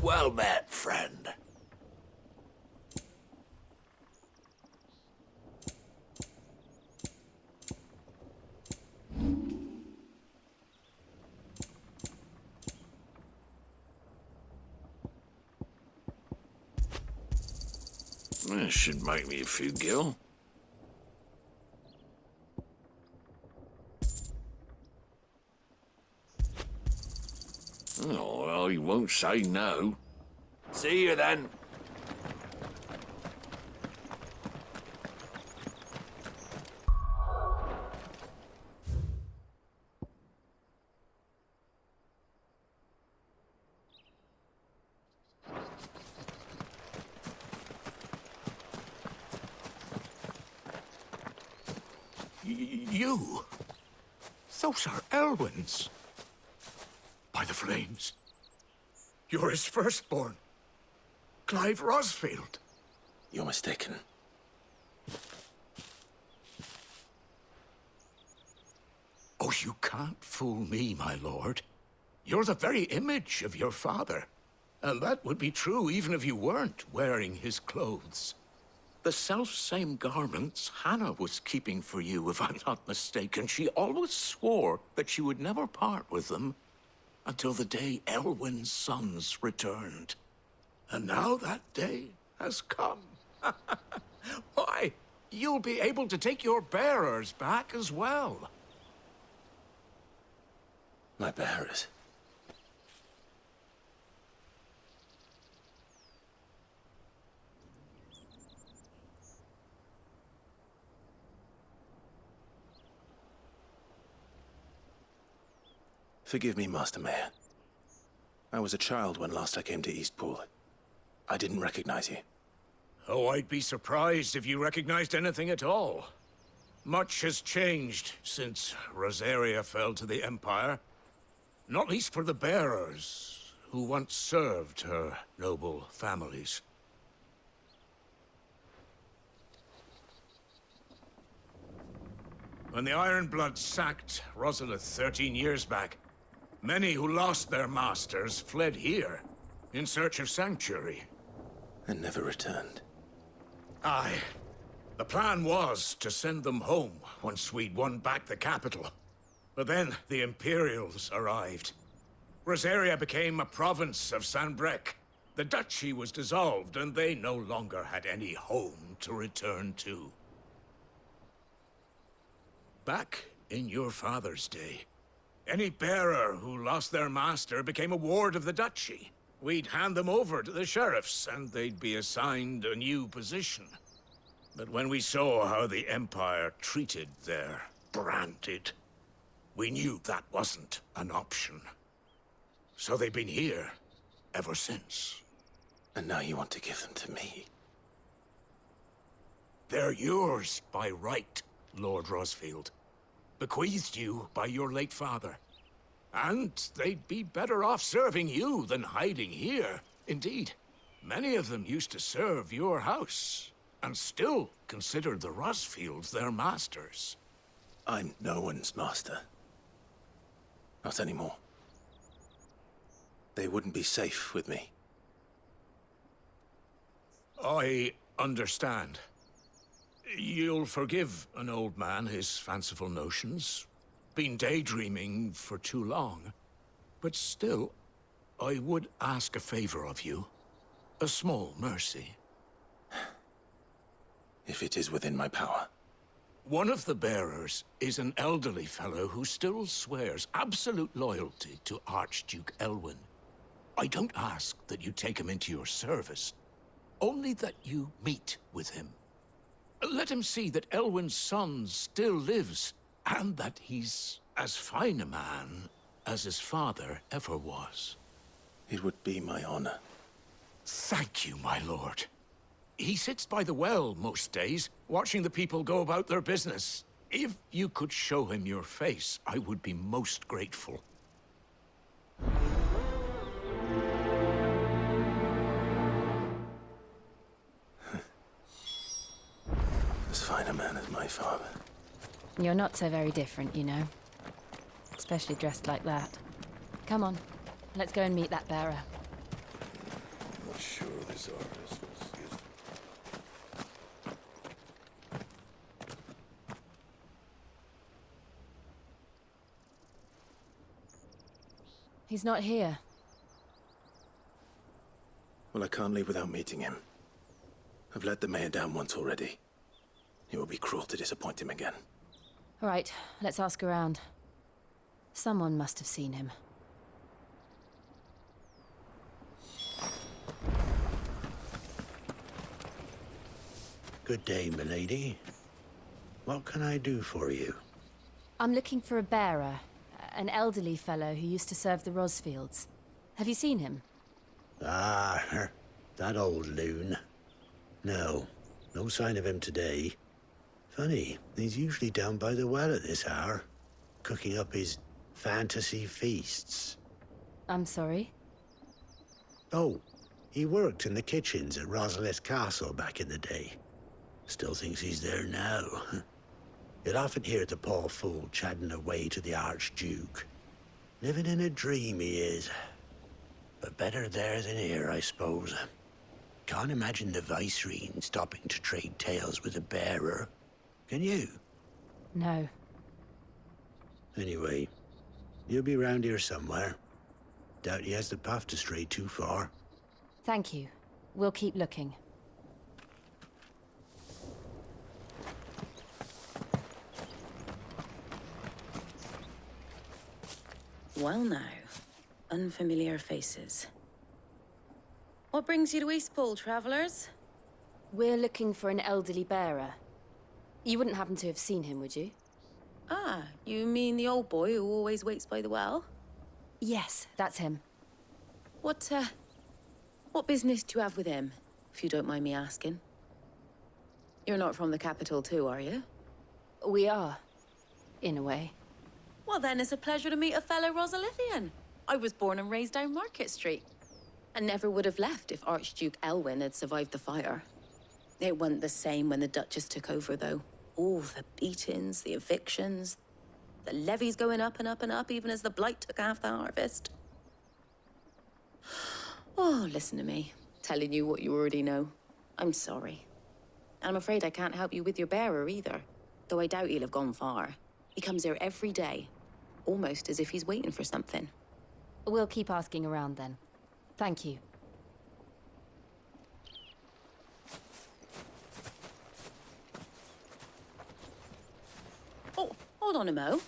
Well met, friend. That should make me a few gil. Oh, well, he won't say no. See you then. You? Those are Elwyn's. By the flames. You're his firstborn. Clive Rosfield. You're mistaken. Oh, you can't fool me, my lord. You're the very image of your father. And that would be true even if you weren't wearing his clothes. The self-same garments Hannah was keeping for you, if I'm not mistaken. She always swore that she would never part with them until the day Elwyn's sons returned. And now that day has come. Why, you'll be able to take your bearers back as well. My bearers? Forgive me, Master Mayor. I was a child when last I came to Eastpool. I didn't recognize you. Oh, I'd be surprised if you recognized anything at all. Much has changed since Rosaria fell to the Empire. Not least for the bearers, who once served her noble families. When the Ironbloods sacked Rosalith 13 years back, many who lost their masters fled here, in search of sanctuary. And never returned. Aye. The plan was to send them home once we'd won back the capital. But then the Imperials arrived. Rosaria became a province of Sanbreque. The Duchy was dissolved, and they no longer had any home to return to. Back in your father's day, any bearer who lost their master became a ward of the Duchy. We'd hand them over to the sheriffs, and they'd be assigned a new position. But when we saw how the Empire treated their branded, we knew that wasn't an option. So they've been here ever since. And now you want to give them to me? They're yours by right, Lord Rosfield. Bequeathed you by your late father. And they'd be better off serving you than hiding here. Indeed, many of them used to serve your house, and still considered the Rosfields their masters. I'm no one's master. Not anymore. They wouldn't be safe with me. I understand. You'll forgive an old man his fanciful notions. Been daydreaming for too long. But still, I would ask a favor of you. A small mercy. If it is within my power. One of the bearers is an elderly fellow who still swears absolute loyalty to Archduke Elwyn. I don't ask that you take him into your service, only that you meet with him. Let him see that Elwyn's son still lives, and that he's as fine a man as his father ever was. It would be my honor. Thank you, my lord. He sits by the well most days, watching the people go about their business. If you could show him your face, I would be most grateful. As fine a man as my father. You're not so very different, you know. Especially dressed like that. Come on, let's go and meet that bearer. He's not here. Well, I can't leave without meeting him. I've let the mayor down once already. It would be cruel to disappoint him again. All right, let's ask around. Someone must have seen him. Good day, milady. What can I do for you? I'm looking for a bearer. An elderly fellow who used to serve the Rosfields. Have you seen him? Ah, that old loon. No sign of him today. Funny, he's usually down by the well at this hour, cooking up his fantasy feasts. I'm sorry? Oh, he worked in the kitchens at Rosalith Castle back in the day. Still thinks he's there now. You'll often hear the poor fool chatting away to the Archduke. Living in a dream he is. But better there than here, I suppose. Can't imagine the Viceroy stopping to trade tales with a bearer. Can you? No. Anyway, he'll be round here somewhere. Doubt he has the path to stray too far. Thank you. We'll keep looking. Well now, unfamiliar faces. What brings you to Eastpool, travellers? We're looking for an elderly bearer. You wouldn't happen to have seen him, would you? Ah, you mean the old boy who always waits by the well? Yes, that's him. What business do you have with him, if you don't mind me asking? You're not from the capital too, are you? We are, in a way. Well then, it's a pleasure to meet a fellow Rosalithian. I was born and raised down Market Street. And never would have left if Archduke Elwyn had survived the fire. It wasn't the same when the Duchess took over, though. All the beatings, the evictions, the levies going up and up and up, even as the blight took half the harvest. Oh, listen to me, telling you what you already know. I'm sorry. And I'm afraid I can't help you with your bearer either, though I doubt he'll have gone far. He comes here every day, almost as if he's waiting for something. We'll keep asking around then. Thank you. Oh, hold on a mo.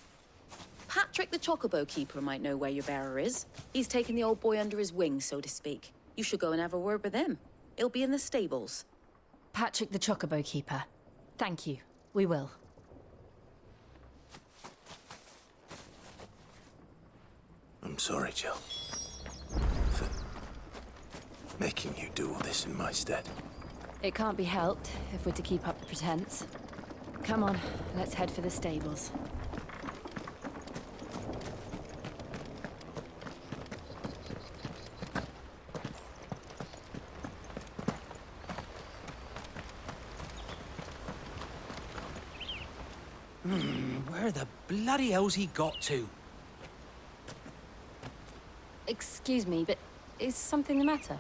Patrick the Chocobo Keeper might know where your bearer is. He's taken the old boy under his wing, so to speak. You should go and have a word with him. He'll be in the stables. Patrick the Chocobo Keeper. Thank you. We will. I'm sorry, Jill. For making you do all this in my stead. It can't be helped if we're to keep up the pretense. Come on, let's head for the stables. Where the bloody hell's he got to? Excuse me, but is something the matter?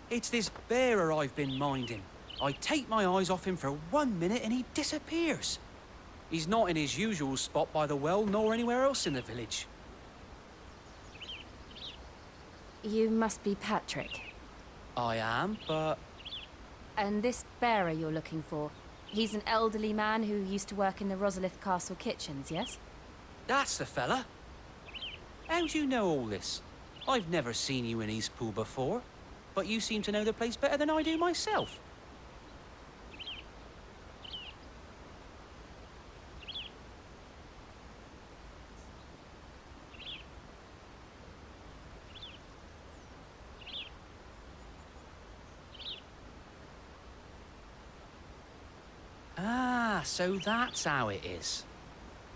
It's this bearer I've been minding. I take my eyes off him for 1 minute and he disappears. He's not in his usual spot by the well, nor anywhere else in the village. You must be Patrick. I am, but... And this bearer you're looking for, he's an elderly man who used to work in the Rosalith Castle kitchens, yes? That's the fella. How'd you know all this? I've never seen you in Eastpool before, but you seem to know the place better than I do myself. Ah, so that's how it is.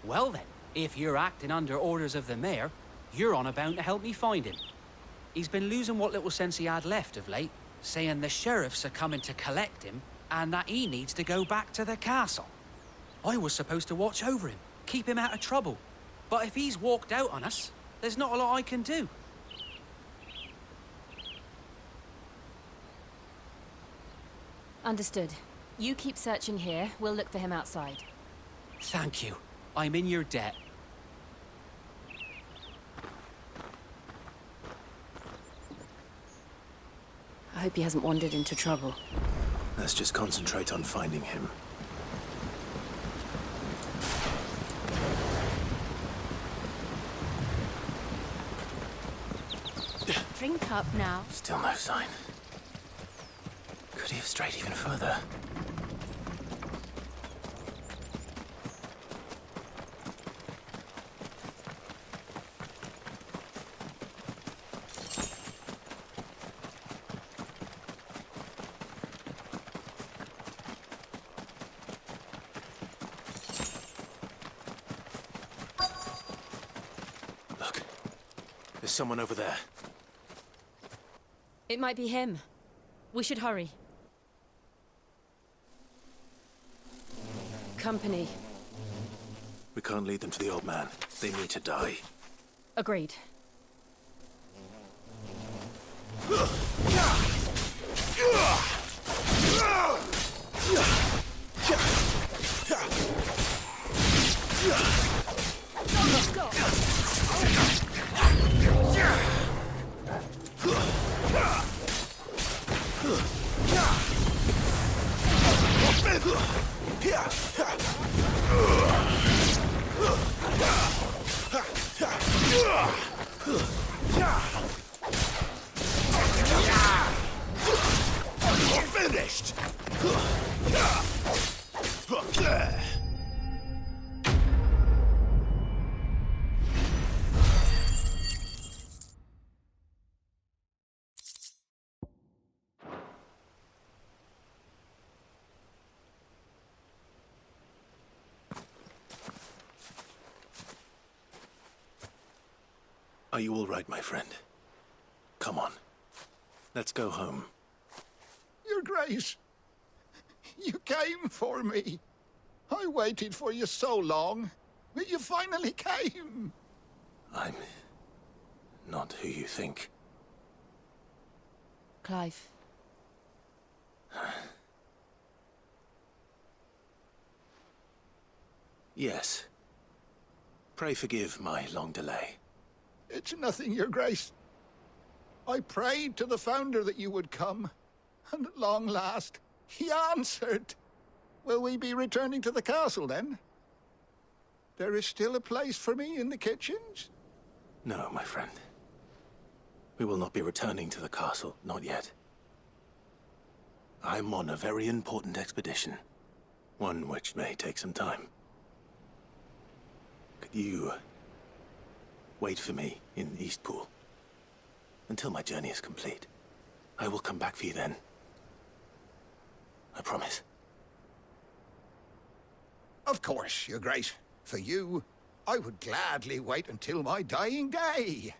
Well then, if you're acting under orders of the mayor, you're on about to help me find him. He's been losing what little sense he had left of late, saying the sheriffs are coming to collect him and that he needs to go back to the castle. I was supposed to watch over him, keep him out of trouble. But if he's walked out on us, there's not a lot I can do. Understood. You keep searching here, we'll look for him outside. Thank you. I'm in your debt. I hope he hasn't wandered into trouble. Let's just concentrate on finding him. Drink up now. Still no sign. Could he have strayed even further? Look, there's someone over there. It might be him. We should hurry. Company. We can't lead them to the old man. They need to die. Agreed. Finished! Are you all right, my friend? Come on. Let's go home. Your Grace, you came for me. I waited for you so long, but you finally came. I'm not who you think. Clive. Yes. Pray forgive my long delay. It's nothing, Your Grace. I prayed to the Founder that you would come, and at long last, he answered. Will we be returning to the castle, then? There is still a place for me in the kitchens? No, my friend. We will not be returning to the castle, not yet. I'm on a very important expedition. One which may take some time. Could you wait for me in Eastpool until my journey is complete? I will come back for you then. I promise. Of course, Your Grace. For you, I would gladly wait until my dying day.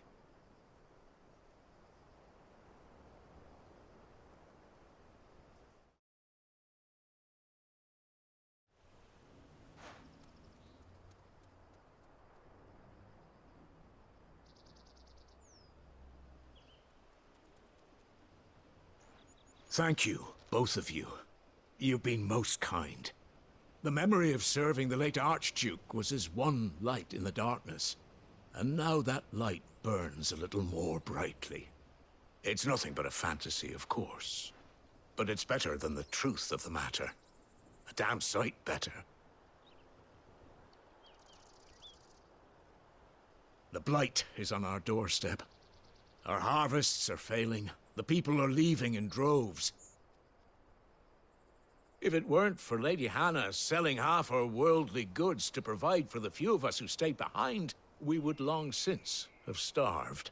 Thank you, both of you. You've been most kind. The memory of serving the late Archduke was as one light in the darkness, and now that light burns a little more brightly. It's nothing but a fantasy, of course, but it's better than the truth of the matter. A damn sight better. The blight is on our doorstep. Our harvests are failing. The people are leaving in droves. If it weren't for Lady Hannah selling half her worldly goods to provide for the few of us who stayed behind, we would long since have starved.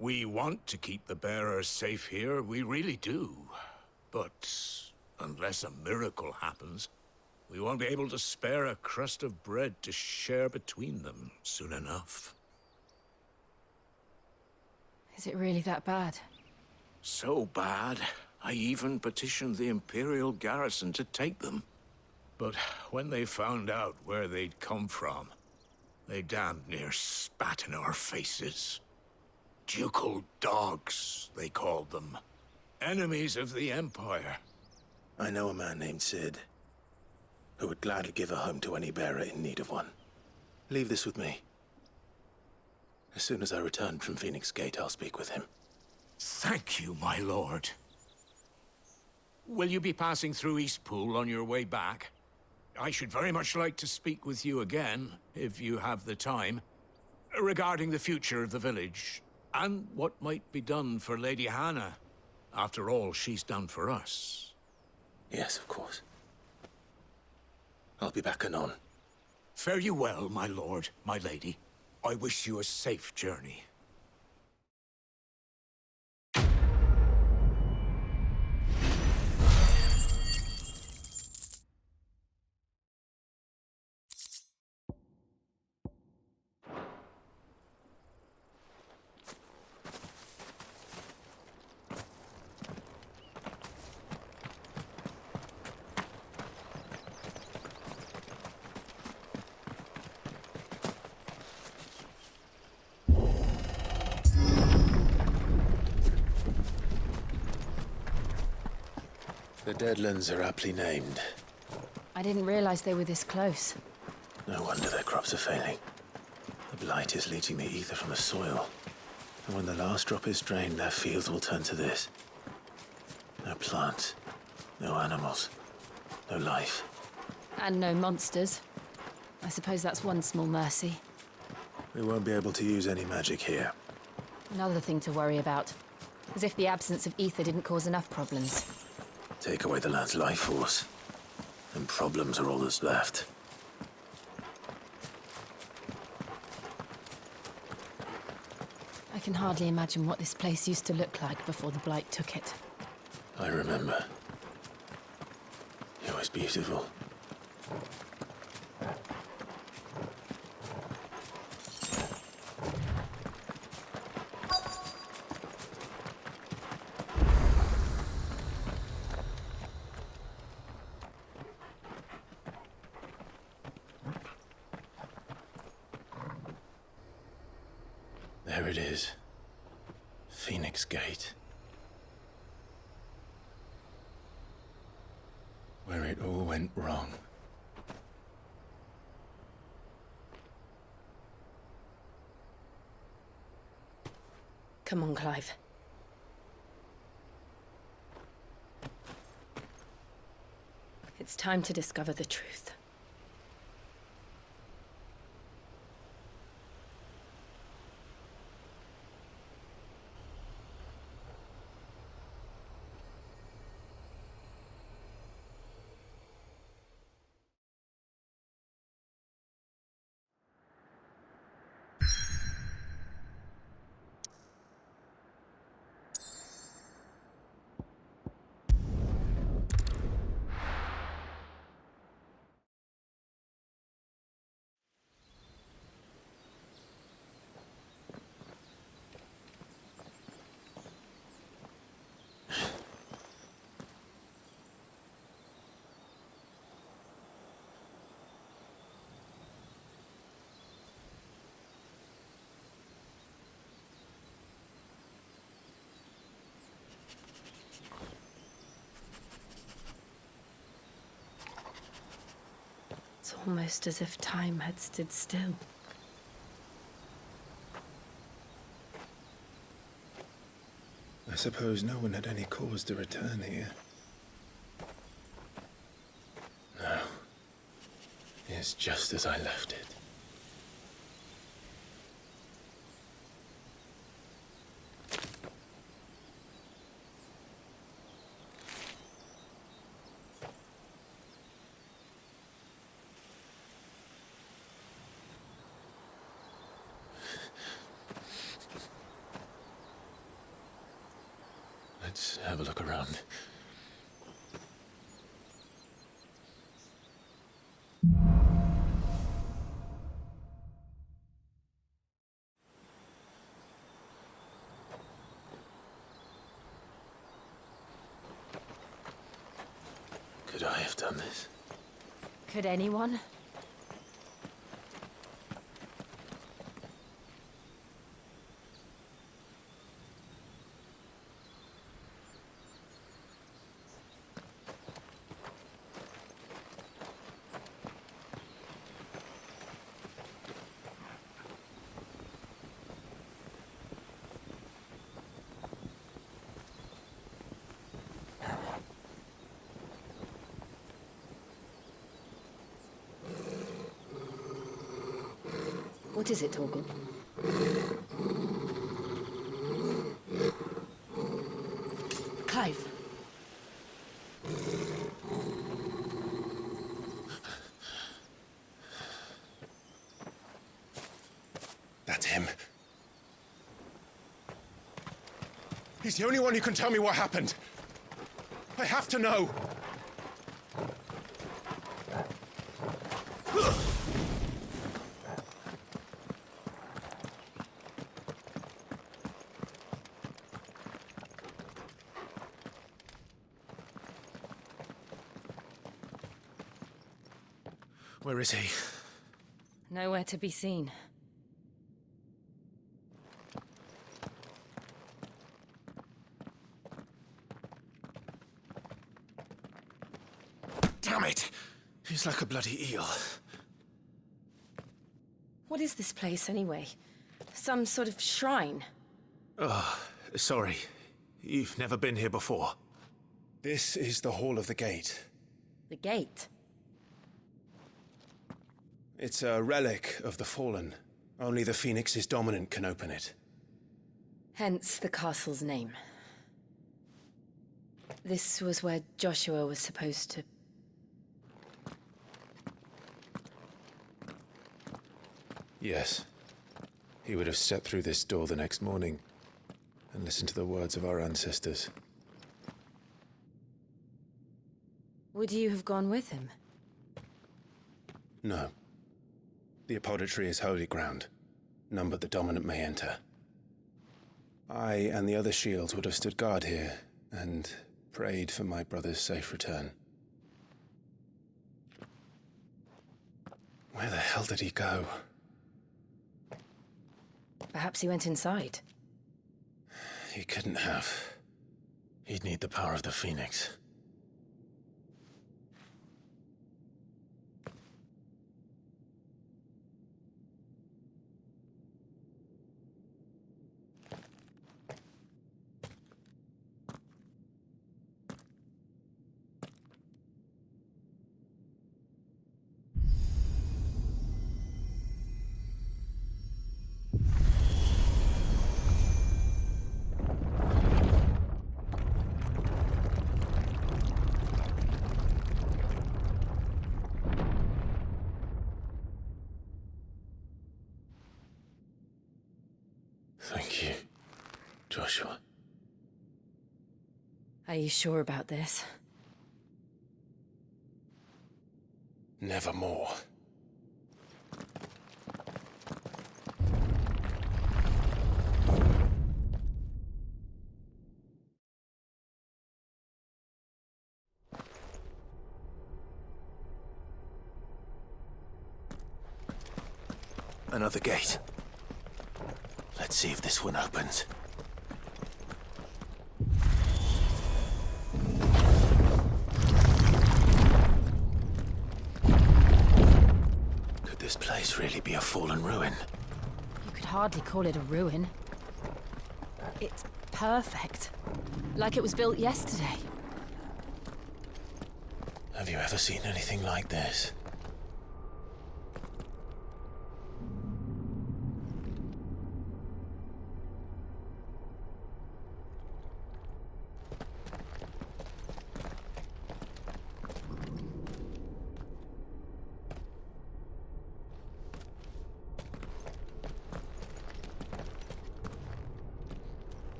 We want to keep the bearers safe here, we really do. But unless a miracle happens, we won't be able to spare a crust of bread to share between them soon enough. Is it really that bad? So bad, I even petitioned the Imperial garrison to take them. But when they found out where they'd come from, they damned near spat in our faces. Ducal dogs, they called them. Enemies of the Empire. I know a man named Sid, who would gladly give a home to any bearer in need of one. Leave this with me. As soon as I return from Phoenix Gate, I'll speak with him. Thank you, my lord. Will you be passing through Eastpool on your way back? I should very much like to speak with you again, if you have the time, regarding the future of the village, and what might be done for Lady Hannah, after all she's done for us. Yes, of course. I'll be back anon. Fare you well, my lord, my lady. I wish you a safe journey. The Deadlands are aptly named. I didn't realize they were this close. No wonder their crops are failing. The blight is leaching the ether from the soil. And when the last drop is drained, their fields will turn to this. No plants, no animals, no life. And no monsters. I suppose that's one small mercy. We won't be able to use any magic here. Another thing to worry about. As if the absence of ether didn't cause enough problems. Take away the land's life force, and problems are all that's left. I can hardly imagine what this place used to look like before the Blight took it. I remember. It was beautiful. There it is. Phoenix Gate. Where it all went wrong. Come on, Clive. It's time to discover the truth. It's almost as if time had stood still. I suppose no one had any cause to return here. No. It's just as I left it. Let's have a look around. Could I have done this? Could anyone? What is it, Torgal? Clive. That's him. He's the only one who can tell me what happened. I have to know. Where is he? Nowhere to be seen. Damn it! He's like a bloody eel. What is this place, anyway? Some sort of shrine? Oh, sorry. You've never been here before. This is the Hall of the Gate. The gate? It's a relic of the Fallen. Only the Phoenix's dominant can open it. Hence the castle's name. This was where Joshua was supposed to... Yes. He would have stepped through this door the next morning and listened to the words of our ancestors. Would you have gone with him? No. The apodatory is holy ground. None but the dominant may enter. I and the other shields would have stood guard here and prayed for my brother's safe return. Where the hell did he go? Perhaps he went inside. He couldn't have. He'd need the power of the Phoenix. Thank you, Joshua. Are you sure about this? Nevermore. Another gate. Let's see if this one opens. Could this place really be a fallen ruin? You could hardly call it a ruin. It's perfect. Like it was built yesterday. Have you ever seen anything like this?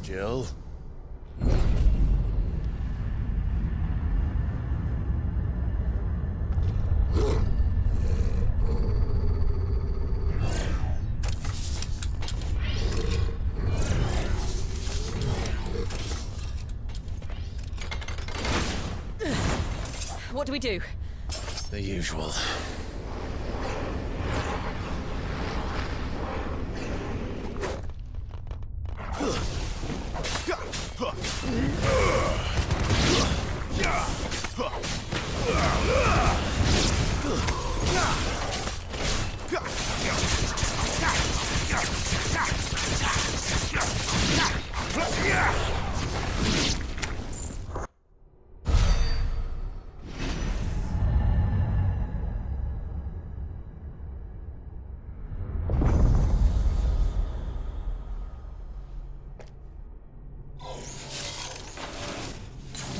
Jill? What do we do? The usual.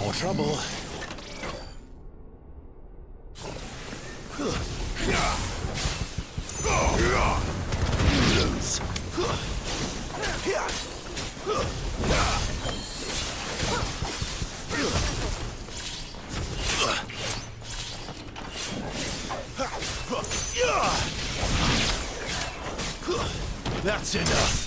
more trouble. Lose. That's enough.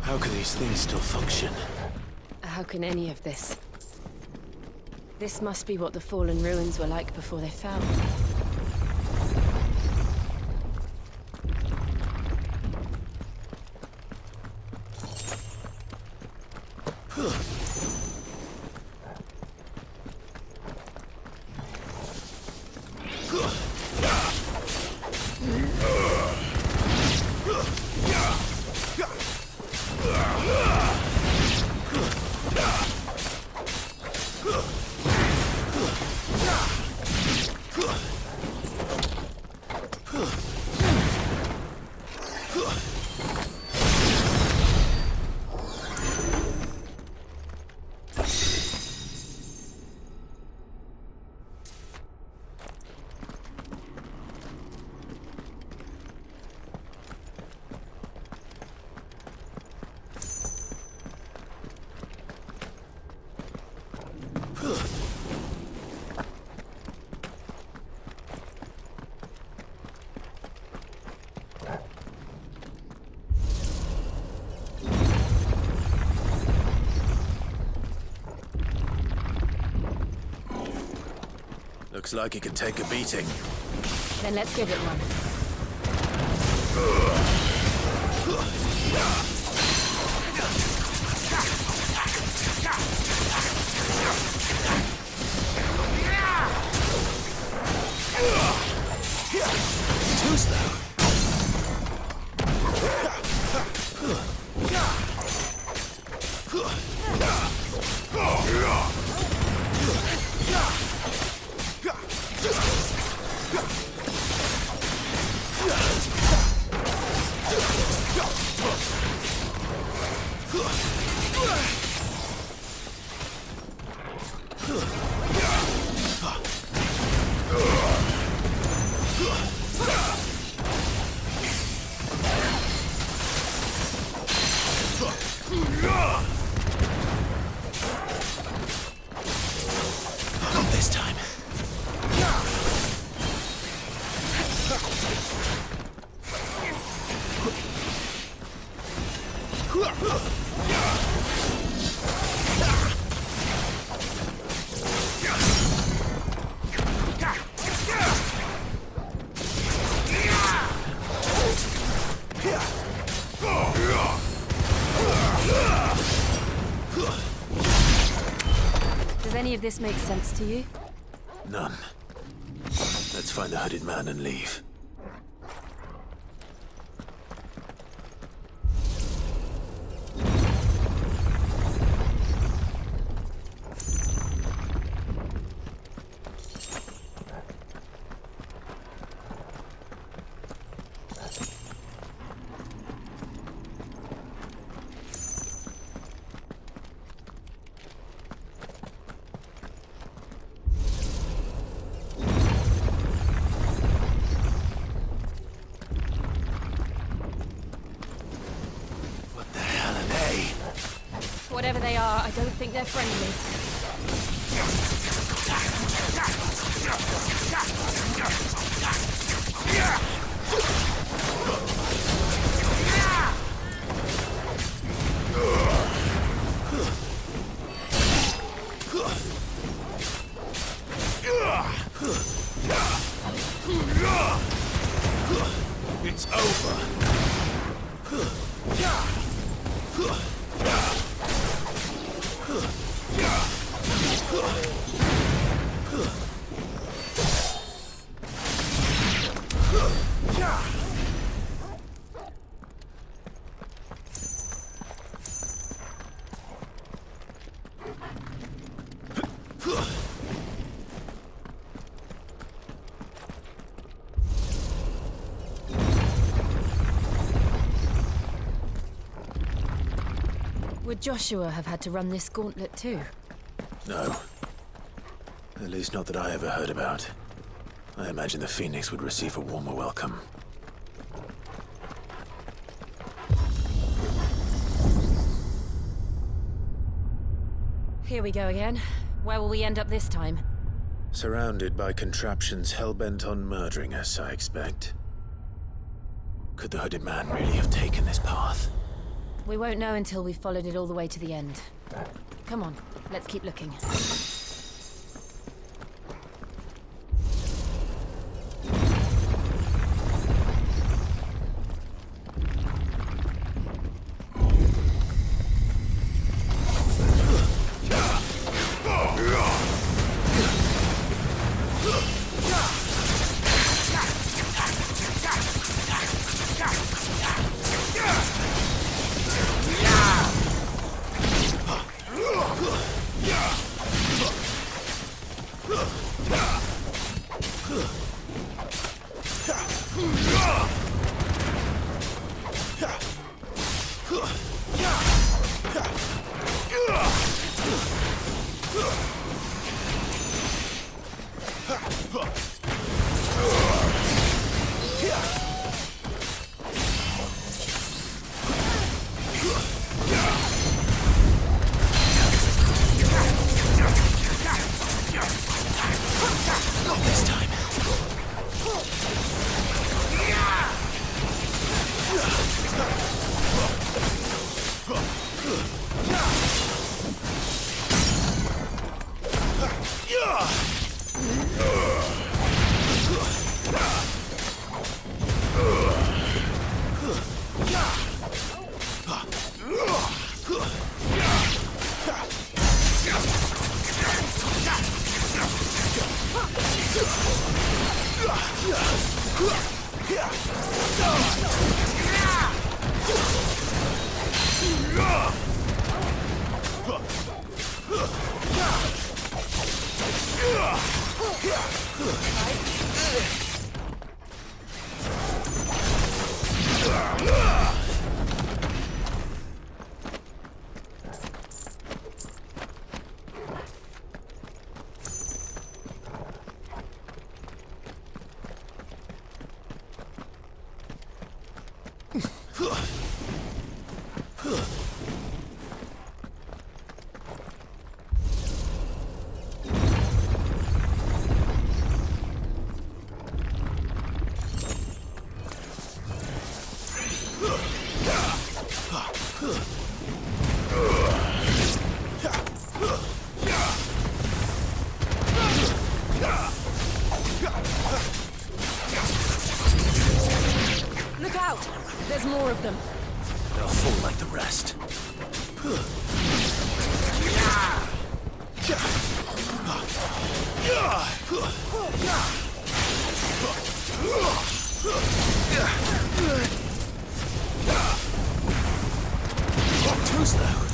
How can these things still function? How can any of this? This must be what the fallen ruins were like before they fell. Looks like it could take a beating. Then let's give it one. Too slow. This time. Does any of this make sense to you? None. Let's find the hooded man and leave. Whatever they are, I don't think they're friendly. It's over. Would Joshua have had to run this gauntlet too? No. At least not that I ever heard about. I imagine the Phoenix would receive a warmer welcome. Here we go again. Where will we end up this time? Surrounded by contraptions hell-bent on murdering us, I expect. Could the hooded man really have taken this path? We won't know until we've followed it all the way to the end. Come on, let's keep looking. Look out! There's more of them. They'll fall like the rest. Obtuse, though.